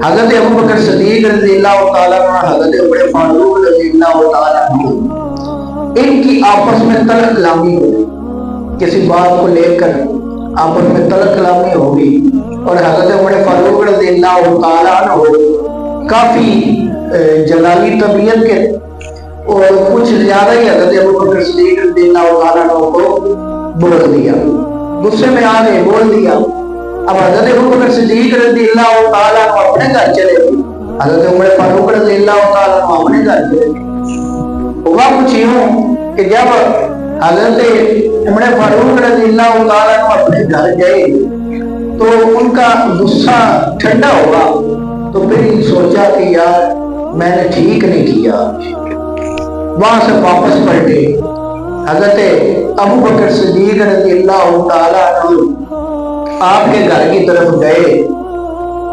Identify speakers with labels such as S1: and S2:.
S1: حضرت ابو بکر صدیق رضی اللہ تعالیٰ عنہ، حضرت عمر فاروق رضی اللہ تعالیٰ عنہ، ان کی آپس میں تلخ کلامی ہوئی، کسی بات کو لے کر آپس میں تلخ کلامی ہوگی، اور حضرت عمر فاروق رضی اللہ تعالیٰ عنہ کافی جلالی طبیعت کے اور کچھ زیادہ ہی حضرت ابو بکر صدیق رضی اللہ تعالیٰ عنہ کو بول دیا، غصے میں آ گئے، بول دیا۔ اب حضرت ابو بکر صدیق رضی اللہ تعالیٰ عنہ اپنے گھر چلے گئے، حضرت عمر فاروق رضی اللہ تعالیٰ عنہ اپنے گھر چلے گئے۔ ہوا کچھ یوں کہ جب حضرت عمر فاروق رضی اللہ تعالیٰ عنہ اپنے گھر گئے تو ان کا غصہ ٹھنڈا ہوا، تو پھر سوچا کہ یار میں نے ٹھیک نہیں کیا، وہاں سے واپس پلٹے۔ حضرت ابو بکر صدیق رضی اللہ تعالیٰ عنہ آپ کے گھر کی طرف گئے